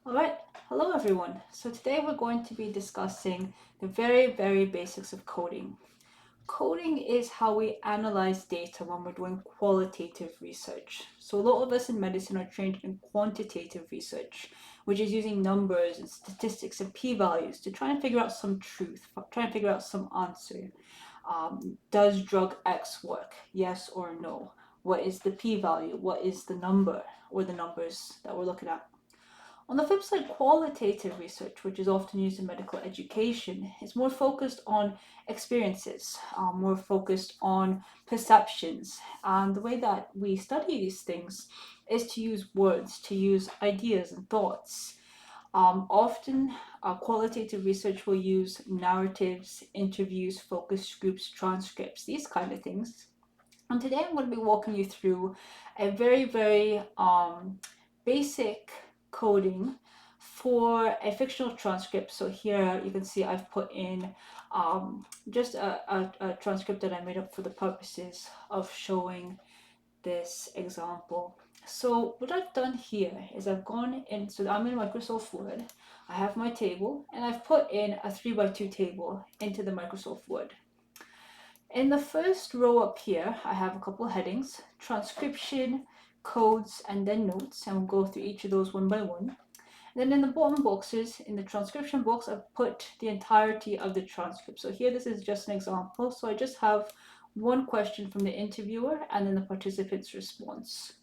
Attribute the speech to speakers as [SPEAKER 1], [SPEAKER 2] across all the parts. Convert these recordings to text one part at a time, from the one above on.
[SPEAKER 1] All right, hello everyone. So today we're going to be discussing the very basics of coding. Coding is how we analyze data when we're doing qualitative research. So a lot of us in medicine are trained in quantitative research, which is using numbers and statistics and p-values to try and figure out some truth, try and figure out some answer. Does drug X work? Yes or no? What is the p-value? What is the number or the numbers that we're looking at? On the flip side, qualitative research, which is often used in medical education, is more focused on experiences, more focused on perceptions. And the way that we study these things is to use words, to use ideas and thoughts. Often, qualitative research will use narratives, interviews, focus groups, transcripts, these kind of things. And today I'm going to be walking you through a very basic coding for a fictional transcript. So here you can see I've put in just a transcript that I made up for the purposes of showing this example. So what I've done here is I've gone in, so I'm in Microsoft Word, I have my table, and I've put in a 3x2 table into the Microsoft Word. In the first row up here, I have a couple of headings, transcription, codes, and then notes, and we'll go through each of those one by one. And then in the bottom boxes, in the transcription box, I've put the entirety of the transcript. So here, this is just an example. So I just have one question from the interviewer and then the participant's response.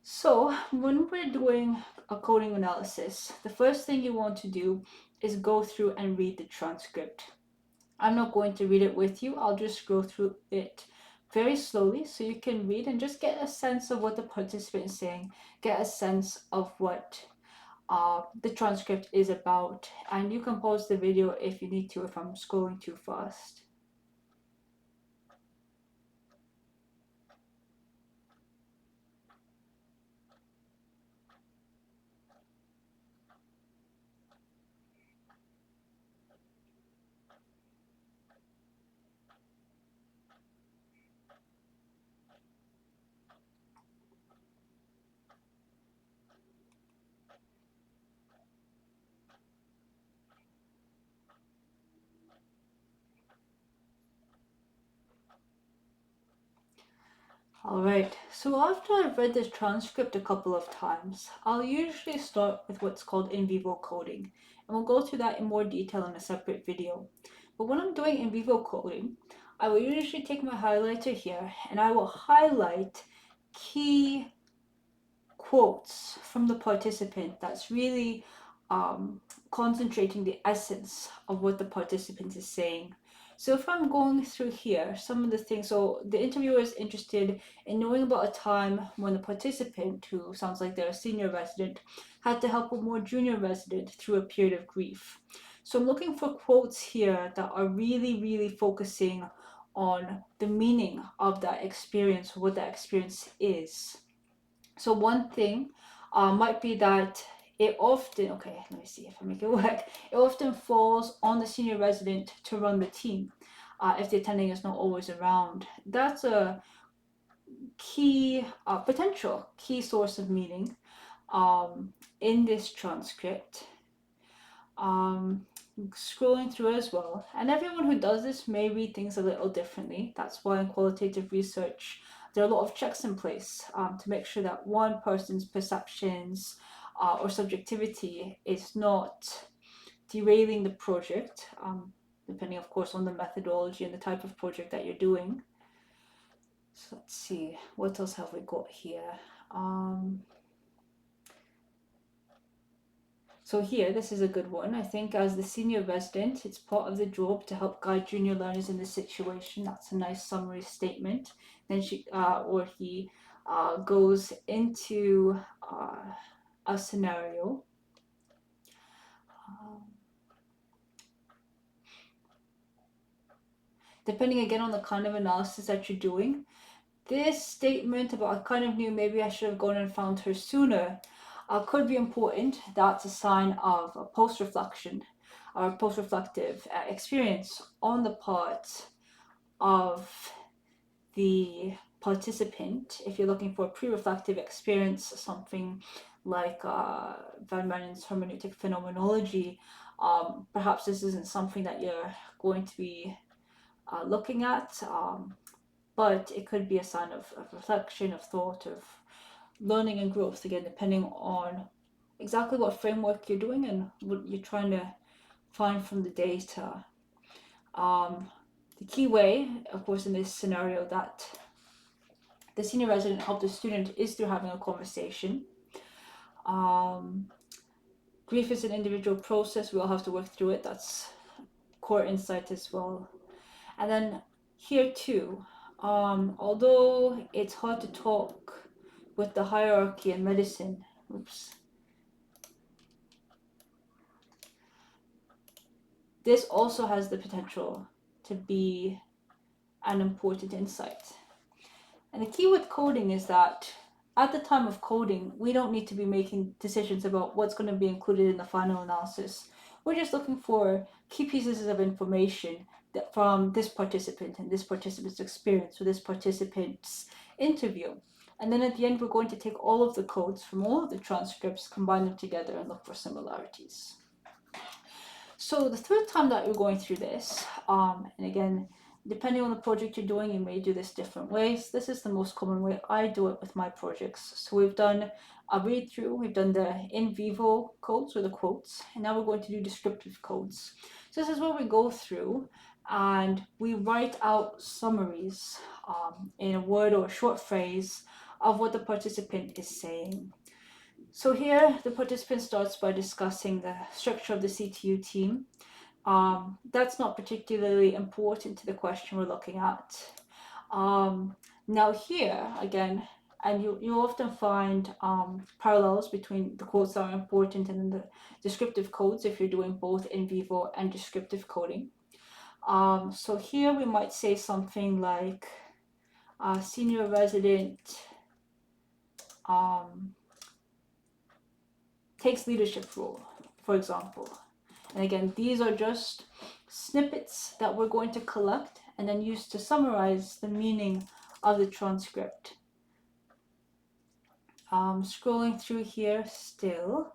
[SPEAKER 1] So when we're doing a coding analysis, the first thing you want to do is go through and read the transcript. I'm not going to read it with you. I'll just go through it very slowly so you can read and just get a sense of what the participant is saying, get a sense of what the transcript is about. And you can pause the video if you need to, if I'm scrolling too fast. Alright, so after I've read this transcript a couple of times, I'll usually start with what's called in vivo coding, and we'll go through that in more detail in a separate video. But when I'm doing in vivo coding, I will usually take my highlighter here and I will highlight key quotes from the participant that's really concentrating the essence of what the participant is saying. So if I'm going through here, some of the things, so the interviewer is interested in knowing about a time when the participant, who sounds like they're a senior resident, had to help a more junior resident through a period of grief. So I'm looking for quotes here that are really focusing on the meaning of that experience, what that experience is. So one thing might be that it often, okay, let me see if I make it work. It often falls on the senior resident to run the team if the attending is not always around. That's a key, potential key source of meaning in this transcript. Scrolling through as well, and everyone who does this may read things a little differently. That's why in qualitative research there are a lot of checks in place to make sure that one person's perceptions or subjectivity is not derailing the project, depending of course on the methodology and the type of project that you're doing. So let's see, what else have we got here? So here, this is a good one. I think as the senior resident, it's part of the job to help guide junior learners in this situation. That's a nice summary statement. Then she or he goes into a scenario. Depending again on the kind of analysis that you're doing, this statement about I kind of knew maybe I should have gone and found her sooner could be important. That's a sign of a post-reflection or post-reflective experience on the part of the participant. If you're looking for a pre-reflective experience, something like Van Manen's hermeneutic phenomenology, perhaps this isn't something that you're going to be looking at, but it could be a sign of reflection, of thought, of learning and growth, again, depending on exactly what framework you're doing and what you're trying to find from the data. The key way, of course, in this scenario that the senior resident helped the student is through having a conversation. Grief is an individual process. We all have to work through it. That's core insight as well. And then here too, although it's hard to talk with the hierarchy in medicine, this also has the potential to be an important insight. And the key with coding is that at the time of coding, we don't need to be making decisions about what's going to be included in the final analysis. We're just looking for key pieces of information that from this participant and this participant's experience or this participant's interview. And then at the end, we're going to take all of the codes from all of the transcripts, combine them together, and look for similarities. So the third time that you're going through this, and again, depending on the project you're doing, you may do this different ways. This is the most common way I do it with my projects. So we've done a read through, we've done the In Vivo codes or the quotes, and now we're going to do descriptive codes. So this is where we go through and we write out summaries in a word or a short phrase of what the participant is saying. So here the participant starts by discussing the structure of the CTU team. That's not particularly important to the question we're looking at. Now here, again, and you often find parallels between the quotes that are important and the descriptive codes if you're doing both in vivo and descriptive coding. So here we might say something like senior resident takes leadership role, for example. And again, these are just snippets that we're going to collect and then use to summarize the meaning of the transcript. Scrolling through here still,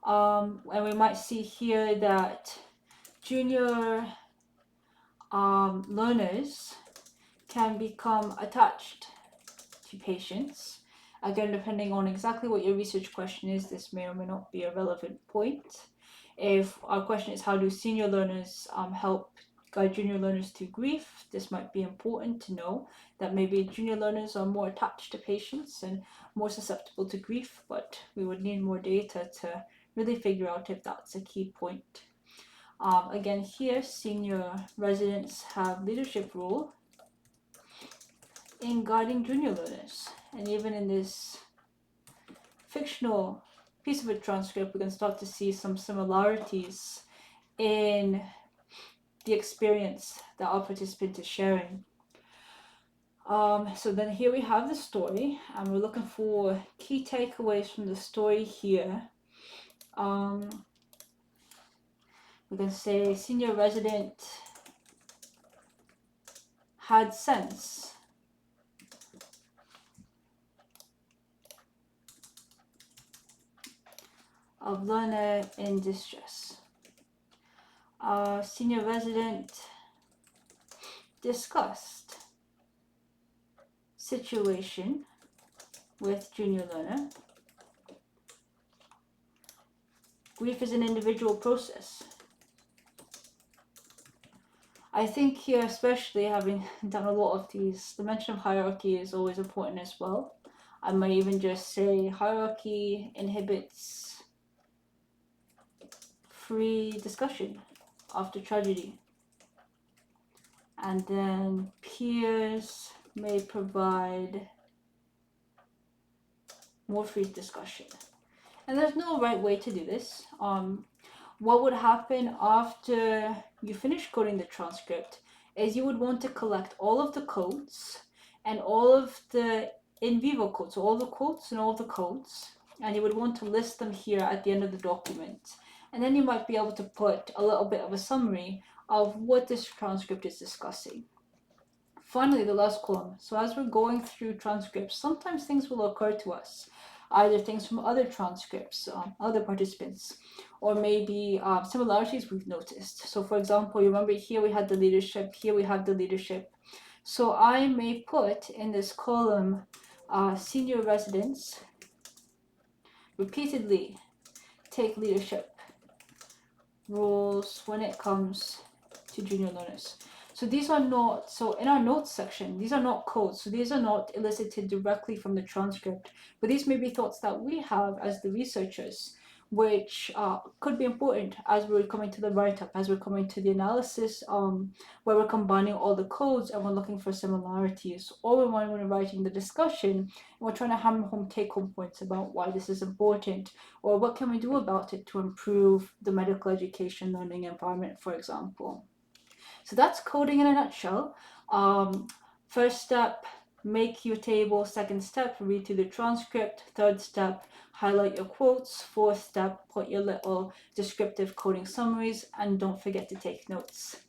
[SPEAKER 1] and we might see here that junior learners can become attached to patients. Again, depending on exactly what your research question is, this may or may not be a relevant point. If our question is how do senior learners help guide junior learners through grief, this might be important to know that maybe junior learners are more attached to patients and more susceptible to grief, but we would need more data to really figure out if that's a key point. Again, here, senior residents have leadership role in guiding junior learners. And even in this fictional piece of a transcript, we can start to see some similarities in the experience that our participant is sharing. So then here we have the story, and we're looking for key takeaways from the story here. We can say senior resident had sense of learner in distress. Senior resident discussed situation with junior learner. Grief is an individual process. I think here, especially having done a lot of these, the mention of hierarchy is always important as well. I might even just say hierarchy inhibits free discussion after tragedy. And then peers may provide more free discussion. And there's no right way to do this. What would happen after you finish coding the transcript is you would want to collect all of the codes and all of the in vivo codes, so all the quotes and all the codes, and you would want to list them here at the end of the document. And then you might be able to put a little bit of a summary of what this transcript is discussing. Finally, the last column. So as we're going through transcripts, sometimes things will occur to us. either things from other transcripts, other participants, or maybe similarities we've noticed. So for example, you remember here we had the leadership, here we have the leadership. So I may put in this column senior residents repeatedly take leadership roles when it comes to junior learners. So these are not, so in our notes section, these are not codes. So these are not elicited directly from the transcript, but these may be thoughts that we have as the researchers, which could be important as we're coming to the write-up, as we're coming to the analysis, where we're combining all the codes and we're looking for similarities, or when we're writing the discussion and we're trying to hammer home take-home points about why this is important, or what can we do about it to improve the medical education learning environment, for example. So that's coding in a nutshell. First step, make your table. Second step, read through the transcript. Third step, highlight your quotes. Fourth step, put your little descriptive coding summaries, and don't forget to take notes.